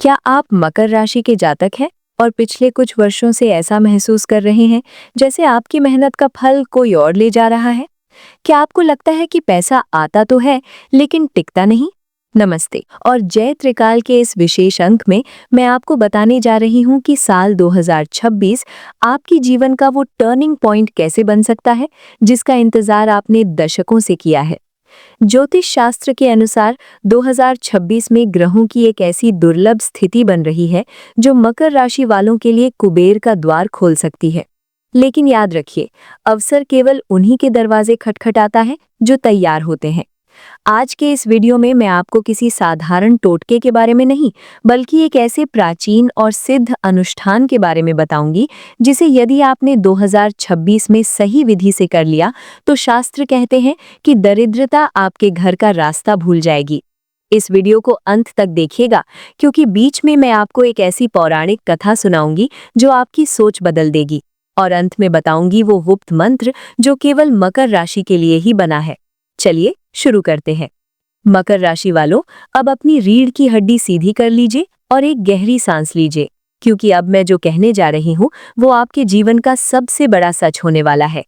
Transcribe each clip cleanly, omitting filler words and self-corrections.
क्या आप मकर राशि के जातक हैं और पिछले कुछ वर्षों से ऐसा महसूस कर रहे हैं जैसे आपकी मेहनत का फल कोई और ले जा रहा है? क्या आपको लगता है कि पैसा आता तो है लेकिन टिकता नहीं? नमस्ते और जय त्रिकाल के इस विशेष अंक में मैं आपको बताने जा रही हूँ कि साल 2026 आपकी जीवन का वो टर्निंग पॉइंट कैसे बन सकता है जिसका इंतजार आपने दशकों से किया है। ज्योतिष शास्त्र के अनुसार 2026 में ग्रहों की एक ऐसी दुर्लभ स्थिति बन रही है जो मकर राशि वालों के लिए कुबेर का द्वार खोल सकती है। लेकिन याद रखिए, अवसर केवल उन्हीं के दरवाजे खटखटाता है जो तैयार होते हैं। आज के इस वीडियो में मैं आपको किसी साधारण टोटके के बारे में नहीं, बल्कि एक ऐसे प्राचीन और सिद्ध अनुष्ठान के बारे में बताऊंगी जिसे यदि आपने 2026 में सही विधि से कर लिया तो शास्त्र कहते हैं कि दरिद्रता आपके घर का रास्ता भूल जाएगी। इस वीडियो को अंत तक देखिएगा क्योंकि बीच में मैं आपको एक ऐसी पौराणिक कथा सुनाऊंगी जो आपकी सोच बदल देगी, और अंत में बताऊंगी वो गुप्त मंत्र जो केवल मकर राशि के लिए ही बना है। चलिए शुरू करते हैं। मकर राशि वालों, अब अपनी रीढ़ की हड्डी सीधी कर लीजिए और एक गहरी सांस लीजिए, क्योंकि अब मैं जो कहने जा रही हूँ वो आपके जीवन का सबसे बड़ा सच होने वाला है।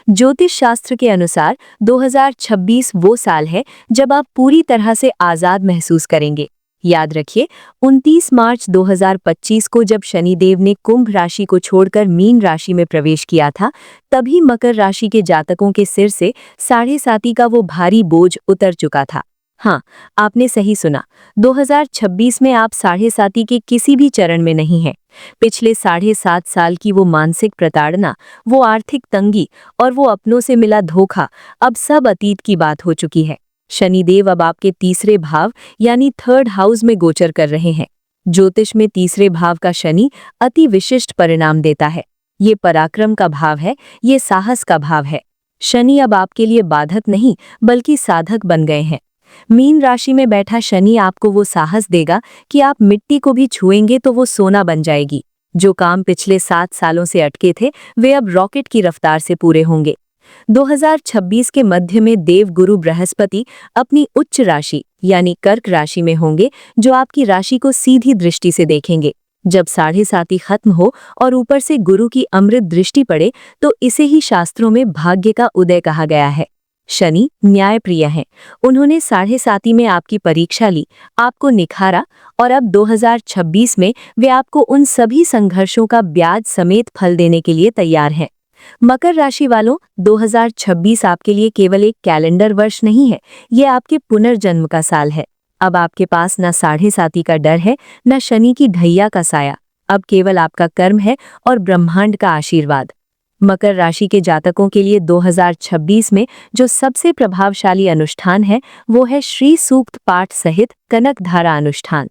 ज्योतिष शास्त्र के अनुसार 2026 वो साल है जब आप पूरी तरह से आजाद महसूस करेंगे। याद रखिए, 29 मार्च 2025 को जब शनिदेव ने कुंभ राशि को छोड़कर मीन राशि में प्रवेश किया था, तभी मकर राशि के जातकों के सिर से साढ़े साती का वो भारी बोझ उतर चुका था। हाँ, आपने सही सुना, 2026 में आप साढ़े साती के किसी भी चरण में नहीं हैं। पिछले 7.5 साल की वो मानसिक प्रताड़ना, वो आर्थिक तंगी और वो अपनों से मिला धोखा अब सब अतीत की बात हो चुकी है। शनिदेव अब आपके तीसरे भाव यानी थर्ड हाउस में गोचर कर रहे हैं। ज्योतिष में तीसरे भाव का शनि अति विशिष्ट परिणाम देता है। ये पराक्रम का भाव है, ये साहस का भाव है। शनि अब आपके लिए बाधक नहीं बल्कि साधक बन गए हैं। मीन राशि में बैठा शनि आपको वो साहस देगा कि आप मिट्टी को भी छुएंगे तो वो सोना बन जाएगी। जो काम पिछले 7 सालों से अटके थे वे अब रॉकेट की रफ्तार से पूरे होंगे। 2026 के मध्य में देव गुरु बृहस्पति अपनी उच्च राशि यानी कर्क राशि में होंगे, जो आपकी राशि को सीधी दृष्टि से देखेंगे। जब साढ़े साती खत्म हो और ऊपर से गुरु की अमृत दृष्टि पड़े तो इसे ही शास्त्रों में भाग्य का उदय कहा गया है। शनि न्यायप्रिय हैं। उन्होंने साढ़े साती में आपकी परीक्षा ली, आपको निखारा, और अब 2026 में वे आपको उन सभी संघर्षों का ब्याज समेत फल देने के लिए तैयार हैं। मकर राशि वालों, 2026 आपके लिए केवल एक कैलेंडर वर्ष नहीं है, ये आपके पुनर्जन्म का साल है। अब आपके पास न साढ़े साती का डर है, न शनि की ढैया का साया। अब केवल आपका कर्म है और ब्रह्मांड का आशीर्वाद। मकर राशि के जातकों के लिए 2026 में जो सबसे प्रभावशाली अनुष्ठान है वो है श्री सूक्त पाठ सहित कनक धारा अनुष्ठान।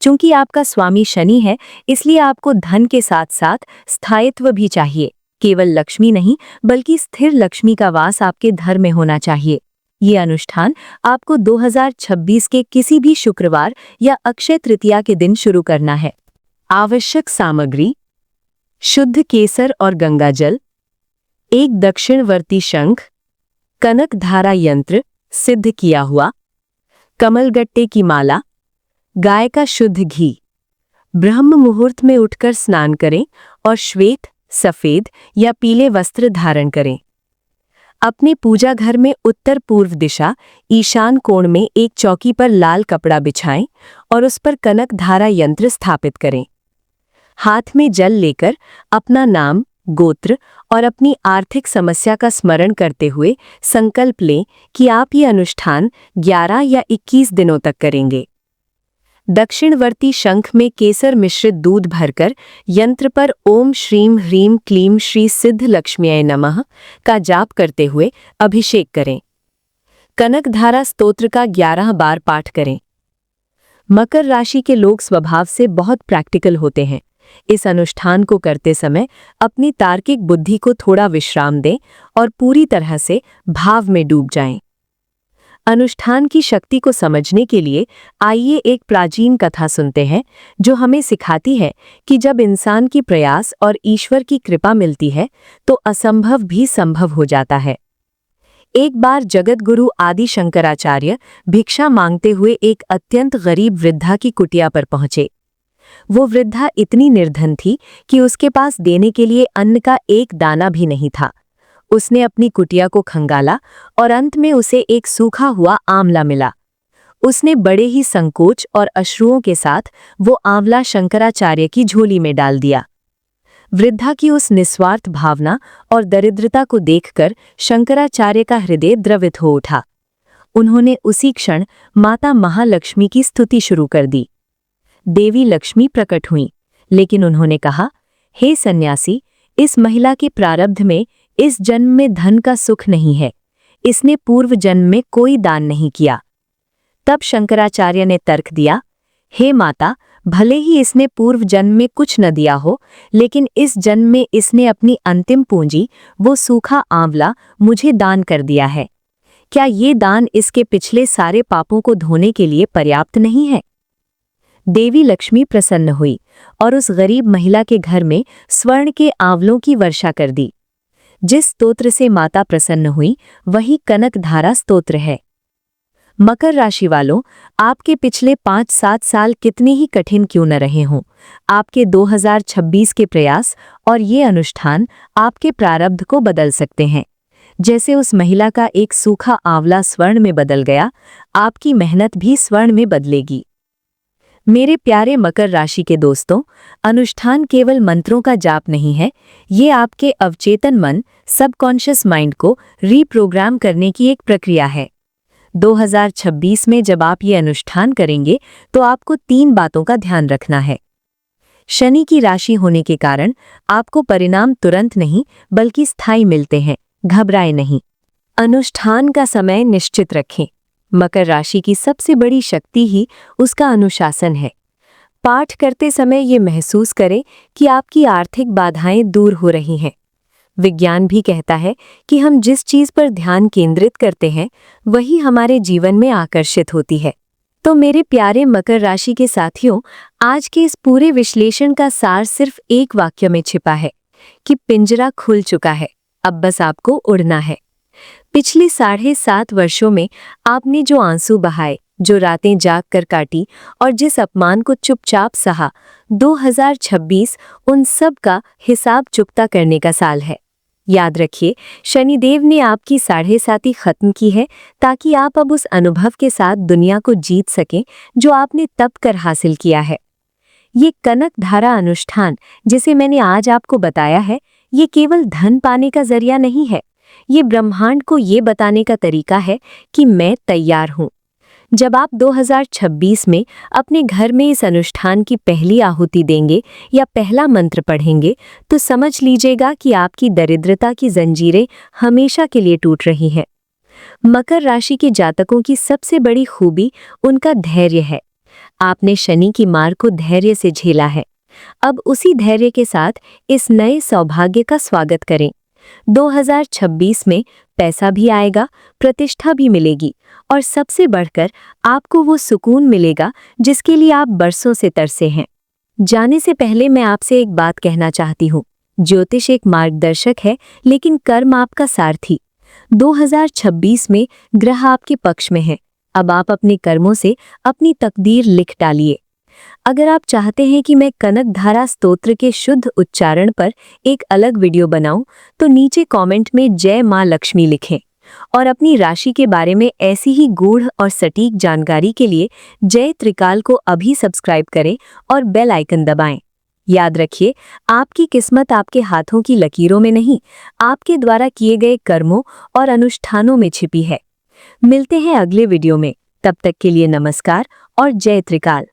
चूंकि आपका स्वामी शनि है, इसलिए आपको धन के साथ साथ स्थायित्व भी चाहिए। केवल लक्ष्मी नहीं बल्कि स्थिर लक्ष्मी का वास आपके घर में होना चाहिए। ये अनुष्ठान आपको 2026 के किसी भी शुक्रवार या अक्षय तृतीया के दिन शुरू करना है। आवश्यक सामग्री: शुद्ध केसर और गंगाजल, एक दक्षिणवर्ती शंख, कनक धारा यंत्र सिद्ध किया हुआ, कमलगट्टे की माला, गाय का शुद्ध घी। ब्रह्म मुहूर्त में उठकर स्नान करें और श्वेत, सफेद या पीले वस्त्र धारण करें। अपने पूजा घर में उत्तर पूर्व दिशा ईशान कोण में एक चौकी पर लाल कपड़ा बिछाएं और उस पर कनक धारा यंत्र स्थापित करें। हाथ में जल लेकर अपना नाम, गोत्र और अपनी आर्थिक समस्या का स्मरण करते हुए संकल्प लें कि आप ये अनुष्ठान 11 या 21 दिनों तक करेंगे। दक्षिणवर्ती शंख में केसर मिश्रित दूध भरकर यंत्र पर ओम श्रीम ह्रीम क्लीम श्री सिद्ध लक्ष्म्यै नमः का जाप करते हुए अभिषेक करें। कनक धारा स्तोत्र का 11 बार पाठ करें। मकर राशि के लोग स्वभाव से बहुत प्रैक्टिकल होते हैं। इस अनुष्ठान को करते समय अपनी तार्किक बुद्धि को थोड़ा विश्राम दें और पूरी तरह से भाव में डूब जाएं। अनुष्ठान की शक्ति को समझने के लिए आइए एक प्राचीन कथा सुनते हैं जो हमें सिखाती है कि जब इंसान की प्रयास और ईश्वर की कृपा मिलती है तो असंभव भी संभव हो जाता है। एक बार जगत गुरु आदि शंकराचार्य भिक्षा मांगते हुए एक अत्यंत गरीब वृद्धा की कुटिया पर पहुंचे। वो वृद्धा इतनी निर्धन थी कि उसके पास देने के लिए अन्न का एक दाना भी नहीं था। उसने अपनी कुटिया को खंगाला और अंत में उसे एक सूखा हुआ आंवला मिला। उसने बड़े ही संकोच और अश्रुओं के साथ वो आंवला शंकराचार्य की झोली में डाल दिया। वृद्धा की उस निस्वार्थ भावना और दरिद्रता को देखकर शंकराचार्य का हृदय द्रवित हो उठा। उन्होंने उसी क्षण माता महालक्ष्मी की स्तुति शुरू कर दी। देवी लक्ष्मी प्रकट हुईं, लेकिन उन्होंने कहा, हे सन्यासी, इस महिला के प्रारब्ध में इस जन्म में धन का सुख नहीं है। इसने पूर्व जन्म में कोई दान नहीं किया। तब शंकराचार्य ने तर्क दिया, हे माता, भले ही इसने पूर्व जन्म में कुछ न दिया हो, लेकिन इस जन्म में इसने अपनी अंतिम पूंजी, वो सूखा आंवला, मुझे दान कर दिया है। क्या ये दान इसके पिछले सारे पापों को धोने के लिए पर्याप्त नहीं है? देवी लक्ष्मी प्रसन्न हुई और उस गरीब महिला के घर में स्वर्ण के आंवलों की वर्षा कर दी। जिस स्तोत्र से माता प्रसन्न हुई वही कनकधारा स्तोत्र है। मकर राशि वालों, आपके पिछले 5-7 साल कितने ही कठिन क्यों न रहे हों, आपके 2026 के प्रयास और ये अनुष्ठान आपके प्रारब्ध को बदल सकते हैं। जैसे उस महिला का एक सूखा आंवला स्वर्ण में बदल गया, आपकी मेहनत भी स्वर्ण में बदलेगी। मेरे प्यारे मकर राशि के दोस्तों, अनुष्ठान केवल मंत्रों का जाप नहीं है, ये आपके अवचेतन मन, सबकॉन्शियस माइंड को रीप्रोग्राम करने की एक प्रक्रिया है। 2026 में जब आप ये अनुष्ठान करेंगे तो आपको 3 बातों का ध्यान रखना है। शनि की राशि होने के कारण आपको परिणाम तुरंत नहीं बल्कि स्थायी मिलते हैं, घबराएं नहीं। अनुष्ठान का समय निश्चित रखें। मकर राशि की सबसे बड़ी शक्ति ही उसका अनुशासन है। पाठ करते समय ये महसूस करें कि आपकी आर्थिक बाधाएं दूर हो रही हैं। विज्ञान भी कहता है कि हम जिस चीज पर ध्यान केंद्रित करते हैं वही हमारे जीवन में आकर्षित होती है। तो मेरे प्यारे मकर राशि के साथियों, आज के इस पूरे विश्लेषण का सार सिर्फ एक वाक्य में छिपा है कि पिंजरा खुल चुका है, अब बस आपको उड़ना है। पिछले 7.5 वर्षों में आपने जो आंसू बहाए, जो रातें जाग कर काटी और जिस अपमान को चुपचाप सहा, 2026 उन सब का हिसाब चुकता करने का साल है। याद रखिए, शनिदेव ने आपकी 7.5 खत्म की है ताकि आप अब उस अनुभव के साथ दुनिया को जीत सकें जो आपने तप कर हासिल किया है। ये कनक धारा अनुष्ठान जिसे मैंने आज आपको बताया है, ये केवल धन पाने का जरिया नहीं है। ये ब्रह्मांड को ये बताने का तरीका है कि मैं तैयार हूँ। जब आप 2026 में अपने घर में इस अनुष्ठान की पहली आहुति देंगे या पहला मंत्र पढ़ेंगे तो समझ लीजिएगा कि आपकी दरिद्रता की जंजीरें हमेशा के लिए टूट रही हैं। मकर राशि के जातकों की सबसे बड़ी खूबी उनका धैर्य है। आपने शनि की मार को धैर्य से झेला है। अब उसी धैर्य के साथ इस नए सौभाग्य का स्वागत करें। 2026 में पैसा भी आएगा, प्रतिष्ठा भी मिलेगी और सबसे बढ़कर आपको वो सुकून मिलेगा जिसके लिए आप बरसों से तरसे हैं। जाने से पहले मैं आपसे एक बात कहना चाहती हूँ। ज्योतिष एक मार्गदर्शक है, लेकिन कर्म आपका सारथी। 2026 में ग्रह आपके पक्ष में है। अब आप अपने कर्मों से अपनी तकदीर लिख डालिए। अगर आप चाहते हैं कि मैं कनक धारा स्तोत्र के शुद्ध उच्चारण पर एक अलग वीडियो बनाऊं, तो नीचे कमेंट में जय मां लक्ष्मी लिखें और अपनी राशि के बारे में ऐसी ही गूढ़ और सटीक जानकारी के लिए जय त्रिकाल को अभी सब्सक्राइब करें और बेल आइकन दबाएं। याद रखिए, आपकी किस्मत आपके हाथों की लकीरों में नहीं, आपके द्वारा किए गए कर्मों और अनुष्ठानों में छिपी है। मिलते हैं अगले वीडियो में। तब तक के लिए नमस्कार और जय त्रिकाल।